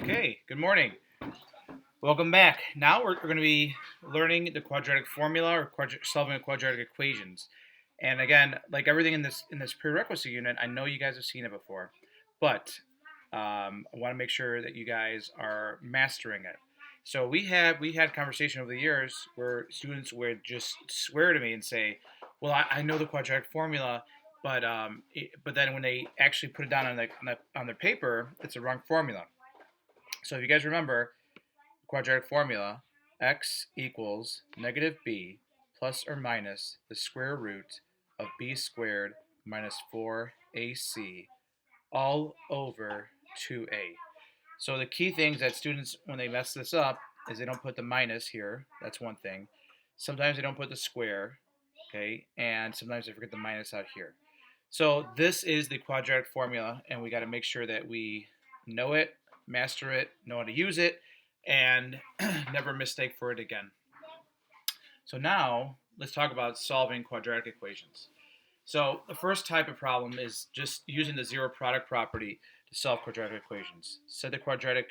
Okay, good morning. Welcome back. Now we're going to be learning the quadratic formula or solving quadratic equations. And again, like everything in this prerequisite unit, I know you guys have seen it before, but I want to make sure that you guys are mastering it. So we had conversation over the years where students would just swear to me and say, "Well, I know the quadratic formula, but then when they actually put it down on their paper, it's a wrong formula." So if you guys remember, quadratic formula, x equals negative b plus or minus the square root of b squared minus 4ac all over 2a. So the key things that students, when they mess this up, is they don't put the minus here. That's one thing. Sometimes they don't put the square, okay, and sometimes they forget the minus out here. So this is the quadratic formula, and we got to make sure that we know it, master it, know how to use it, and never mistake for it again. So now let's talk about solving quadratic equations. So the first type of problem is just using the zero product property to solve quadratic equations. Set the quadratic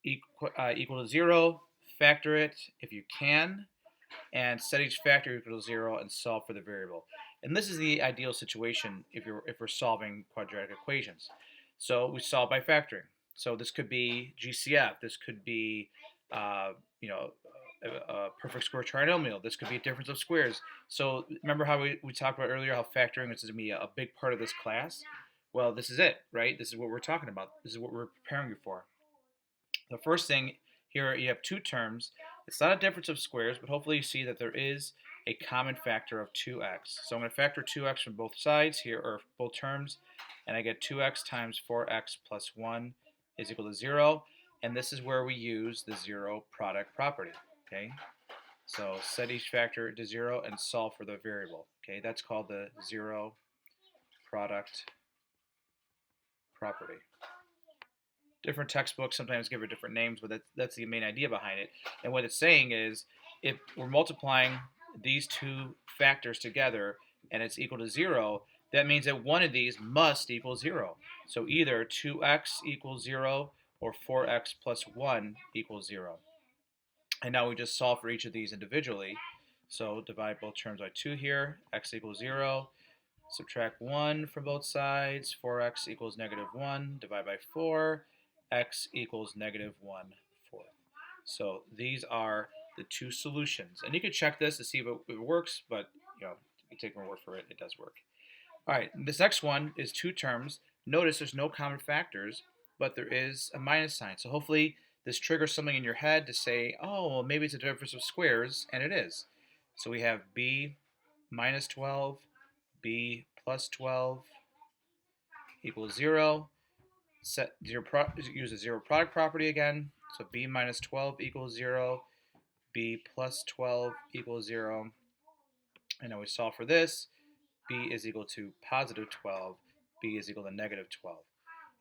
equal to zero, factor it if you can, and set each factor equal to zero and solve for the variable. And this is the ideal situation if we're solving quadratic equations. So we solve by factoring. So this could be GCF. This could be, uh, you know, a perfect square trinomial. This could be a difference of squares. So remember how we talked about earlier how factoring is going to be a big part of this class? Well, this is it, right? This is what we're talking about. This is what we're preparing you for. The first thing here, you have two terms. It's not a difference of squares, but hopefully you see that there is a common factor of 2x. So I'm going to factor 2x from both sides here, or both terms, and I get 2x times 4x plus 1 is equal to 0. And this is where we use the zero product property. Okay, so set each factor to 0 and solve for the variable. Okay, that's called the zero product property. Different textbooks sometimes give it different names, but that's the main idea behind it. And what it's saying is, if we're multiplying these two factors together and it's equal to 0, that means that one of these must equal 0. So either 2x equals 0 or 4x plus 1 equals 0. And now we just solve for each of these individually. So divide both terms by 2 here, x equals 0. Subtract 1 from both sides, 4x equals negative 1, divide by 4, x equals negative 1/4. So these are the two solutions. And you can check this to see if it works, but you take my word for it, it does work. All right, this next one is two terms. Notice there's no common factors, but there is a minus sign. So hopefully this triggers something in your head to say, oh, well, maybe it's a difference of squares, and it is. So we have b minus 12, b plus 12 equals 0. Use the zero product property again. So b minus 12 equals 0. b plus 12 equals 0. And now we solve for this. B is equal to positive 12. B is equal to negative 12.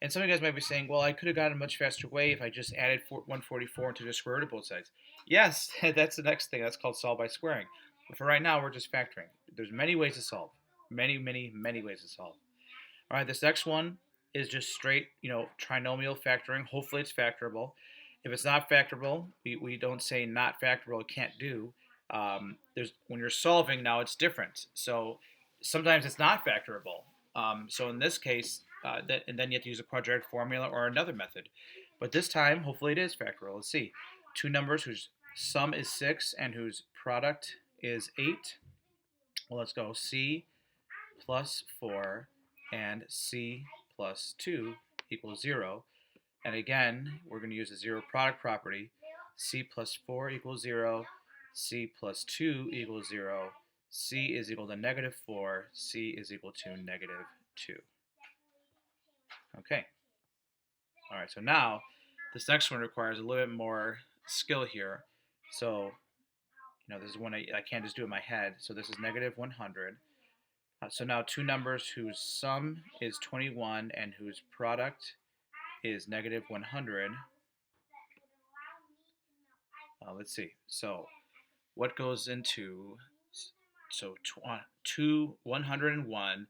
And some of you guys might be saying, well, I could have gotten a much faster way if I just added 144 into the square root of both sides. Yes, that's the next thing. That's called solve by squaring. But for right now, we're just factoring. There's many ways to solve. Many, many, many ways to solve. All right, this next one is just straight, trinomial factoring. Hopefully it's factorable. If it's not factorable, we don't say not factorable, it can't do. When you're solving now, it's different. So sometimes it's not factorable. So in this case, and then you have to use a quadratic formula or another method. But this time, hopefully it is factorable. Let's see. Two numbers whose sum is 6 and whose product is 8. Well, let's go. C plus 4 and c plus 2 equals 0. And again, we're going to use the zero product property. C plus 4 equals 0. C plus 2 equals 0. C is equal to negative 4. C is equal to negative 2. Okay. All right, so now this next one requires a little bit more skill here. So, this is one I can't just do in my head. So this is negative 100. So now two numbers whose sum is 21 and whose product is negative 100. Let's see. So what goes into, so 101,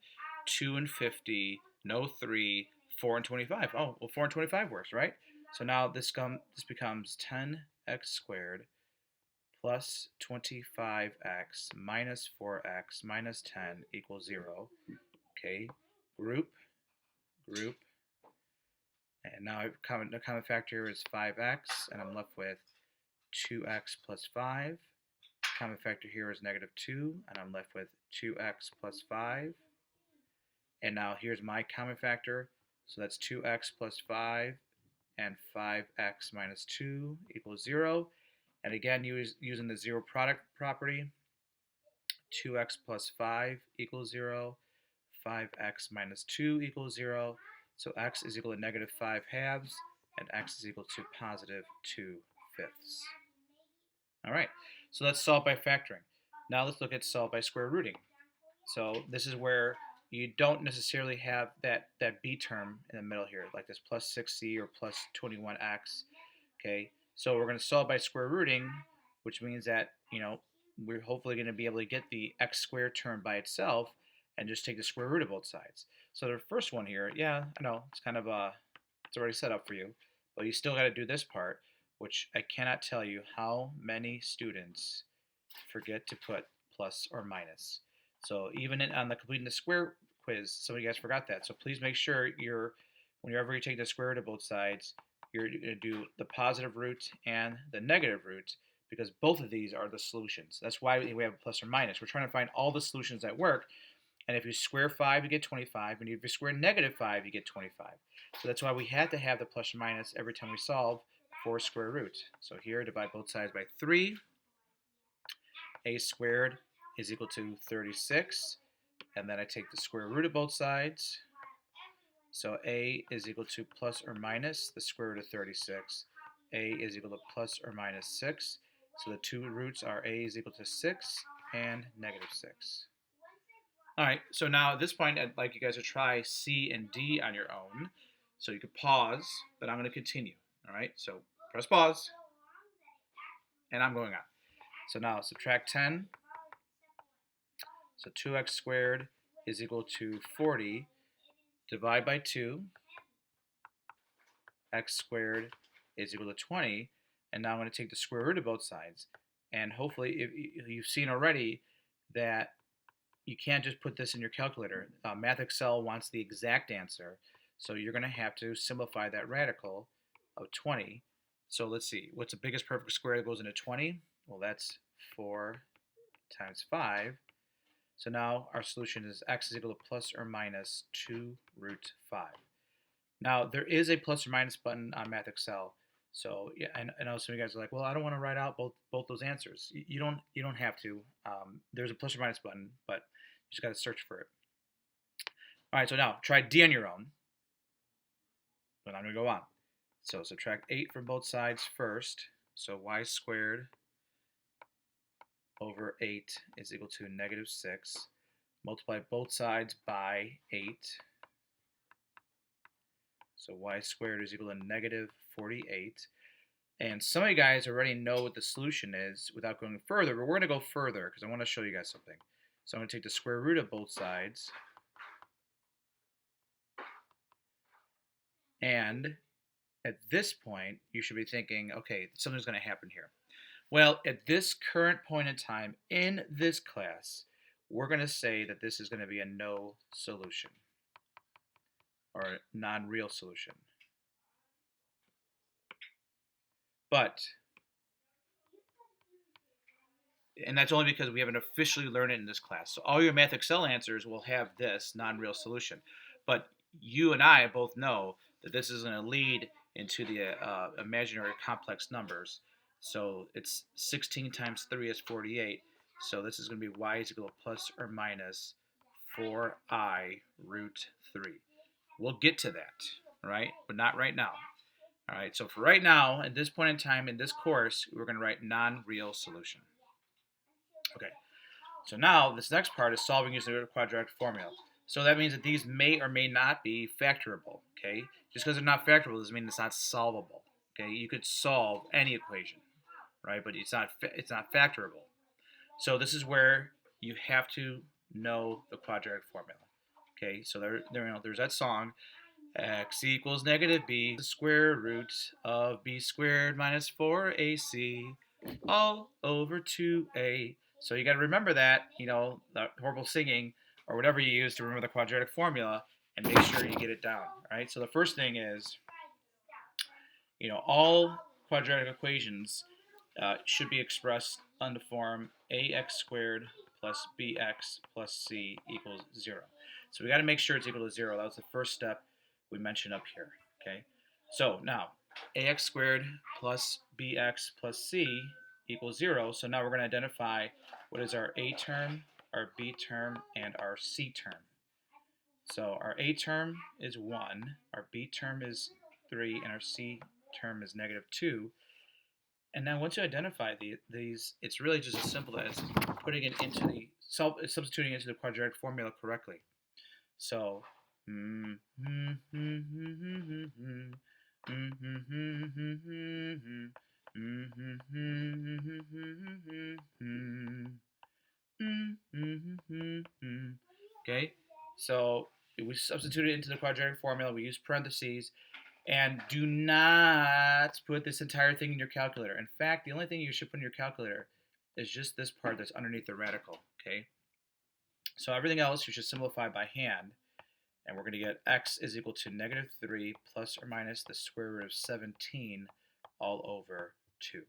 2 and 50, no 3, 4 and 25. Oh, well, 4 and 25 works, right? So now this becomes 10x squared plus 25x minus 4x minus 10 equals 0. Okay, group, group, and now the common factor is 5x, and I'm left with 2x plus 5. Common factor here is negative 2, and I'm left with 2x plus 5. And now here's my common factor, so that's 2x plus 5 and 5x minus 2 equals 0. And again, using the zero product property, 2x plus 5 equals 0, 5x minus 2 equals 0. So x is equal to negative 5 halves, and x is equal to positive 2 fifths. All right, so let's solve by factoring. Now let's look at solve by square rooting. So this is where you don't necessarily have that b term in the middle here, like this plus 6c or plus 21x. Okay, so we're going to solve by square rooting, which means that, we're hopefully going to be able to get the x squared term by itself and just take the square root of both sides. So the first one here, yeah, I know, it's kind of it's already set up for you, but you still got to do this part, which I cannot tell you how many students forget to put plus or minus. So even on the completing the square quiz, some of you guys forgot that. So please make sure whenever you take the square root of both sides, you're going to do the positive root and the negative root, because both of these are the solutions. That's why we have a plus or minus. We're trying to find all the solutions that work. And if you square 5, you get 25. And if you square negative 5, you get 25. So that's why we had to have the plus or minus every time we solve for square root. So here, divide both sides by 3. A squared is equal to 36. And then I take the square root of both sides. So a is equal to plus or minus the square root of 36. A is equal to plus or minus 6. So the two roots are a is equal to 6 and negative 6. All right, so now at this point, I'd like you guys to try C and D on your own. So you could pause, but I'm going to continue. All right, so press pause, and I'm going on. So now subtract 10. So 2x squared is equal to 40. Divide by 2. X squared is equal to 20. And now I'm going to take the square root of both sides. And hopefully, if you've seen already that you can't just put this in your calculator. Math Excel wants the exact answer. So you're going to have to simplify that radical of 20. So let's see. What's the biggest perfect square that goes into 20? Well, that's 4 times 5. So now our solution is x is equal to plus or minus 2 root 5. Now, there is a plus or minus button on Math Excel. So yeah, I know some of you guys are like, well, I don't want to write out both those answers. You don't have to. There's a plus or minus button, but you just got to search for it. All right, so now try D on your own. But I'm going to go on. So subtract 8 from both sides first. So y squared over 8 is equal to negative 6. Multiply both sides by 8. So y squared is equal to negative 48. And some of you guys already know what the solution is without going further, but we're going to go further because I want to show you guys something. So I'm going to take the square root of both sides. And at this point, you should be thinking, okay, something's going to happen here. Well, at this current point in time in this class, we're going to say that this is going to be a no solution or a non-real solution. But, and that's only because we haven't officially learned it in this class. So all your Math Excel answers will have this non-real solution. But you and I both know that this is going to lead into the imaginary complex numbers. So it's 16 times 3 is 48. So this is going to be y is equal to plus or minus 4i root 3. We'll get to that, right? But not right now. All right, so for right now, at this point in time in this course, we're going to write non-real solution. Okay, so now this next part is solving using the quadratic formula. So that means that these may or may not be factorable, okay? Just because they're not factorable doesn't mean it's not solvable, okay? You could solve any equation, right? But it's not factorable. So this is where you have to know the quadratic formula, okay? So there's that song. X equals negative b, the square root of b squared minus 4ac all over 2a. So you got to remember that, the horrible singing or whatever you use to remember the quadratic formula and make sure you get it down, right? So the first thing is, all quadratic equations should be expressed on the form ax squared plus bx plus c equals 0. So we got to make sure it's equal to 0. That was the first step we mentioned up here. Okay. So now ax squared plus bx plus c equals 0. So now we're going to identify what is our a term, our b term, and our c term. So our a term is 1, our b term is 3, and our c term is negative 2. And now once you identify these, it's really just as simple as putting it into substituting into the quadratic formula correctly. So, okay, so we substitute it into the quadratic formula. We use parentheses. And do not put this entire thing in your calculator. In fact, the only thing you should put in your calculator is just this part that's underneath the radical, okay? So everything else you should simplify by hand. And we're going to get x is equal to negative 3 plus or minus the square root of 17 all over 2.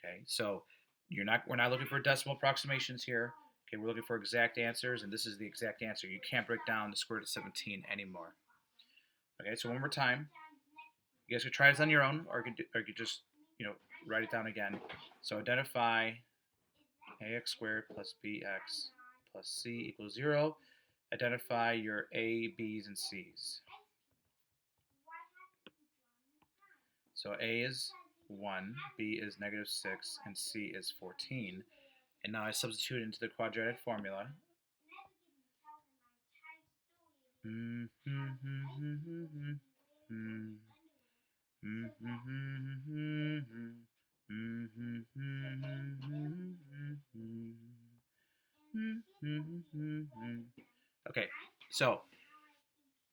Okay, so we're not looking for decimal approximations here. Okay, we're looking for exact answers, and this is the exact answer. You can't break down the square root of 17 anymore. Okay, so one more time. You guys could try this on your own, or you could just, write it down again. So identify ax squared plus bx plus c equals 0. Identify your a, b's, and c's. So a is 1, b is negative 6, and c is 14. And now I substitute into the quadratic formula. Okay, so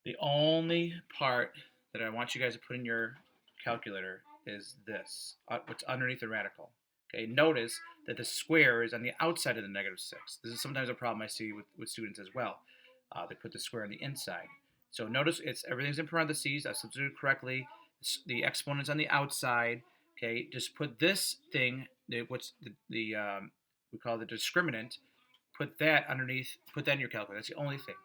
the only part that I want you guys to put in your calculator is this, what's underneath the radical. Okay, notice that the square is on the outside of the negative 6. This is sometimes a problem I see with students as well. They put the square on the inside. So notice everything's in parentheses. I substituted correctly. The exponent's on the outside. Okay, just put this thing, what's we call the discriminant, put that underneath, put that in your calculator. That's the only thing.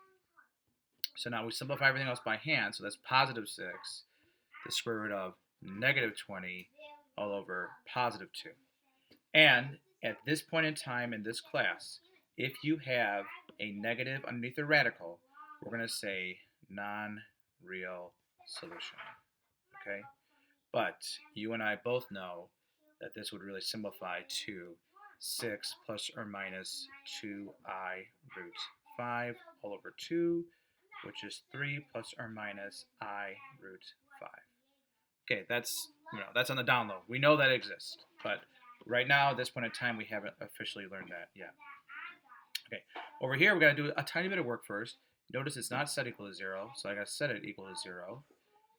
So now we simplify everything else by hand. So that's positive 6, the square root of negative 20 all over positive 2. And at this point in time in this class, if you have a negative underneath the radical, we're going to say non-real solution. Okay? But you and I both know that this would really simplify to 6 plus or minus 2i root 5 all over 2, which is 3 plus or minus I root 5. Okay, that's on the down low. We know that exists, but right now at this point in time we haven't officially learned that yet. Okay, over here we got to do a tiny bit of work first. Notice it's not set equal to 0, so I got to set it equal to 0.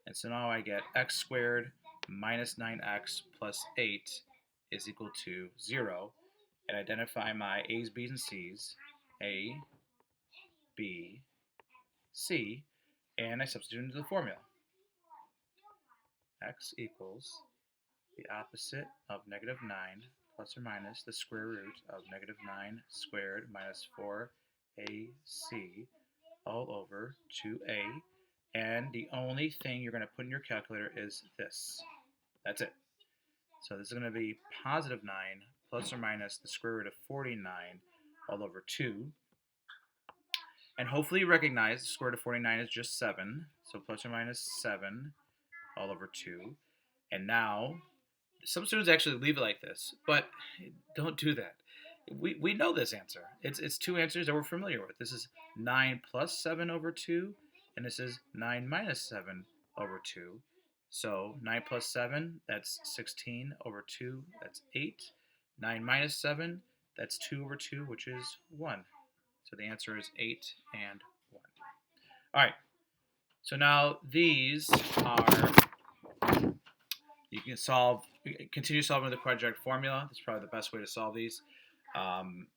And so now I get x squared minus 9x plus 8 is equal to 0. And identify my a's, b's, and c's. A, b, c, and I substitute into the formula. X equals the opposite of negative 9 plus or minus the square root of negative 9 squared minus 4ac all over 2a. And the only thing you're going to put in your calculator is this. That's it. So this is going to be positive 9 plus or minus the square root of 49 all over 2. And hopefully you recognize the square root of 49 is just 7. So plus or minus 7 all over 2. And now, some students actually leave it like this, but don't do that. We know this answer. It's two answers that we're familiar with. This is 9 plus 7 over 2, and this is 9 minus 7 over 2. So 9 plus 7, that's 16 over 2, that's 8. 9 minus 7, that's 2 over 2, which is 1. So the answer is 8 and 1. All right. So now these are, you can continue solving the quadratic formula. That's probably the best way to solve these. Um,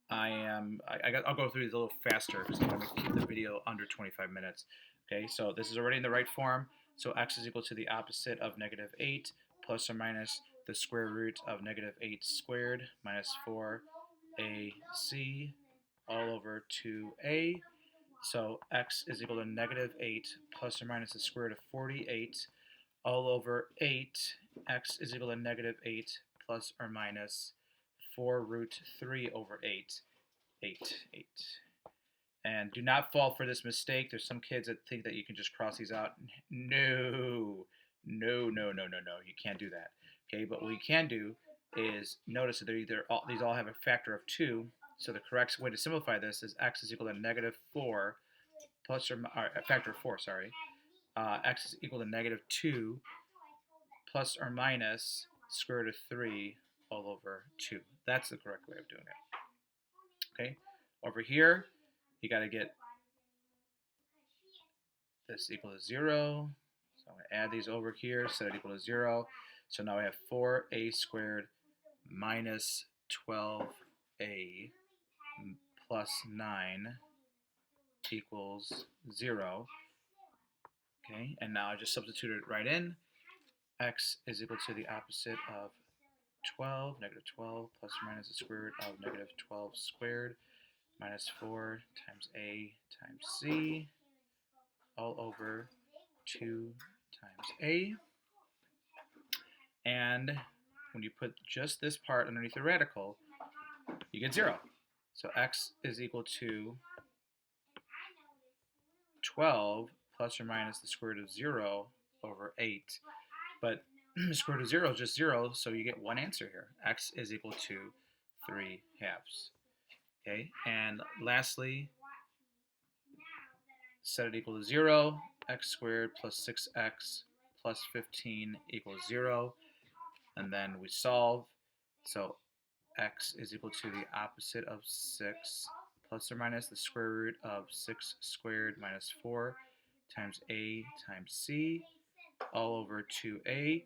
I'll go through these a little faster because I'm going to keep the video under 25 minutes. Okay, so this is already in the right form. So x is equal to the opposite of negative 8 plus or minus the square root of negative 8 squared minus 4ac all over 2a. So x is equal to negative 8 plus or minus the square root of 48 all over 8. X is equal to negative 8 plus or minus 4 root 3 over 8. 8. And do not fall for this mistake. There's some kids that think that you can just cross these out. No. You can't do that. Okay, but what you can do is notice that these all have a factor of 2. So the correct way to simplify this is x is equal to negative 4 plus or a factor of 4, sorry. X is equal to negative 2 plus or minus square root of 3 all over 2. That's the correct way of doing it. Okay? Over here, you got to get this equal to 0. So I'm going to add these over here, set it equal to 0. So now I have 4a squared minus 12a plus 9 equals 0. Okay, and now I just substitute it right in. X is equal to the opposite of 12, negative 12, plus or minus the square root of negative 12 squared, minus 4 times a times c, all over 2 times a. And when you put just this part underneath the radical, you get 0. So x is equal to 12 plus or minus the square root of 0 over 8. But the square root of 0 is just 0, so you get one answer here. X is equal to 3 halves. Okay, and lastly, set it equal to 0. X squared plus 6x plus 15 equals 0. And then we solve. So x is equal to the opposite of 6 plus or minus the square root of 6 squared minus 4 times a times c all over 2a.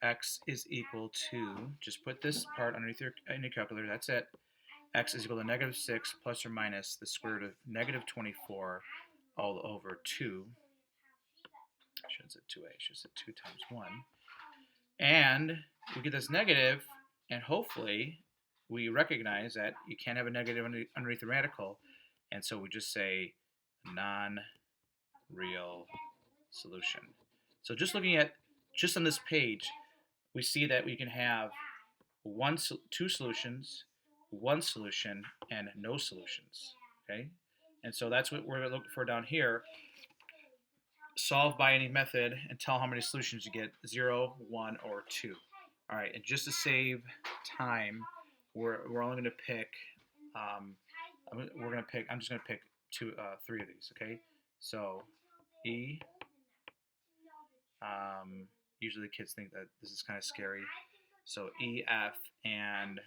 X is equal to, just put this part underneath your calculator, that's it. X is equal to negative 6 plus or minus the square root of negative 24 all over 2. I should have said 2a, I should have said 2 times 1. And we get this negative, and hopefully we recognize that you can't have a negative underneath the radical, and so we just say non-real solution. So just looking at, just on this page, we see that we can have two solutions, one solution, and no solutions. Okay, and so that's what we're looking for down here. Solve by any method and tell how many solutions you get: 0, 1, or 2. All right, and just to save time, we're only going to pick. I'm just going to pick 3 of these. Okay, so E. Usually kids think that this is kind of scary. So E, F, and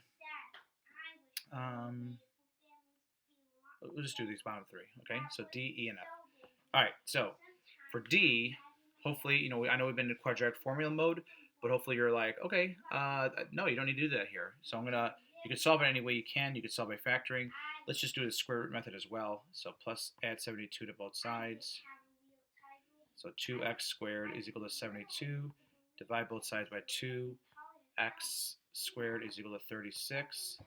we'll just do these bottom 3. Okay, so D, E, and F. All right, so for D, hopefully, I know we've been in quadratic formula mode, but hopefully you're like, okay, no, you don't need to do that here. So you can solve it any way you can. You can solve by factoring. Let's just do the square root method as well. So plus add 72 to both sides. So 2x squared is equal to 72. Divide both sides by 2. X squared is equal to 36.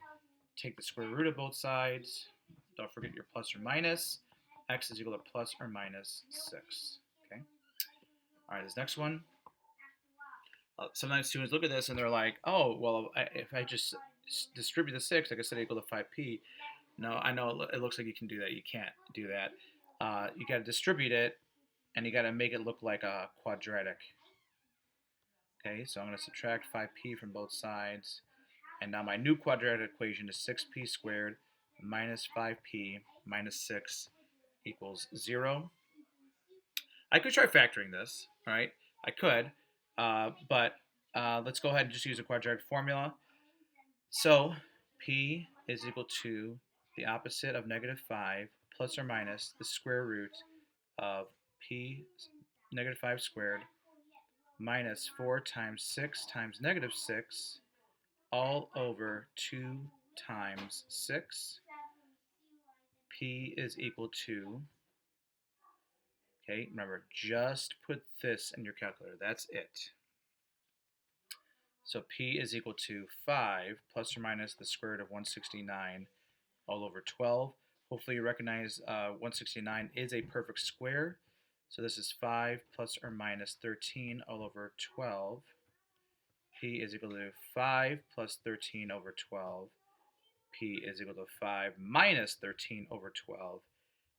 Take the square root of both sides. Don't forget your plus or minus. X is equal to plus or minus 6. Okay. All right, this next one. Sometimes students look at this and they're like, oh, well, if I just distribute the 6, I can set it equal to 5p. No, I know it looks like you can do that. You can't do that. You got to distribute it, and you got to make it look like a quadratic. Okay, so I'm going to subtract 5p from both sides. And now my new quadratic equation is 6p squared minus 5p minus 6 equals 0. I could try factoring this, all right? I could, but let's go ahead and just use a quadratic formula. So p is equal to the opposite of negative 5 plus or minus the square root of p negative 5 squared minus 4 times 6 times negative 6 all over 2 times 6. P is equal to, okay, remember, just put this in your calculator. That's it. So P is equal to 5 plus or minus the square root of 169 all over 12. Hopefully you recognize 169 is a perfect square. So this is 5 plus or minus 13 all over 12. P is equal to 5 plus 13 over 12. P is equal to 5 minus 13 over 12.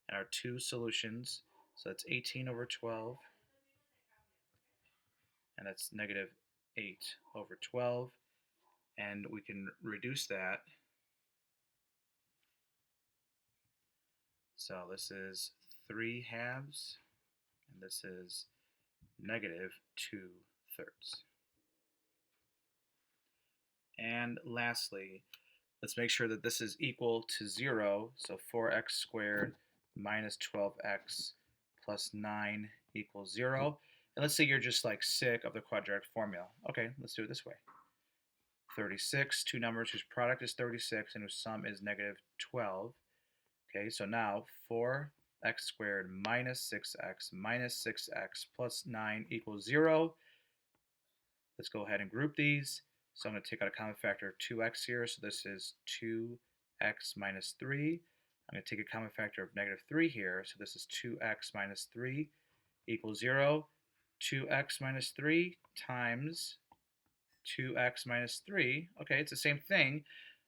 And our two solutions, so that's 18 over 12, and that's negative 8 over 12. And we can reduce that. So this is 3 halves, and this is negative 2/3. And lastly, let's make sure that this is equal to 0. So 4x squared minus 12x plus 9 equals 0. And let's say you're just like sick of the quadratic formula. Okay, let's do it this way. 36, two numbers whose product is 36 and whose sum is negative 12. Okay, so now 4x squared minus 6x plus 9 equals 0. Let's go ahead and group these. So I'm going to take out a common factor of 2x here. So this is 2x minus 3. I'm going to take a common factor of negative 3 here. So this is 2x minus 3 equals 0. 2x minus 3 times 2x minus 3. Okay, it's the same thing.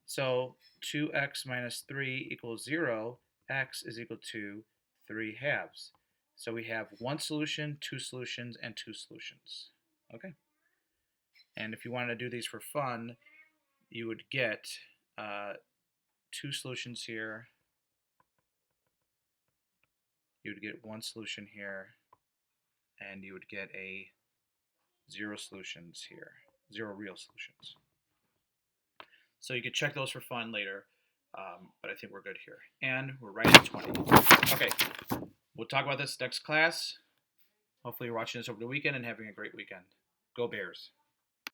So 2x minus 3 equals 0. X is equal to 3 halves. So we have one solution, two solutions, and two solutions. Okay. And if you wanted to do these for fun, you would get two solutions here. You would get one solution here, and you would get a 0 solutions here, 0 real solutions. So you could check those for fun later, but I think we're good here. And we're right at 20. Okay, we'll talk about this next class. Hopefully you're watching this over the weekend and having a great weekend. Go Bears.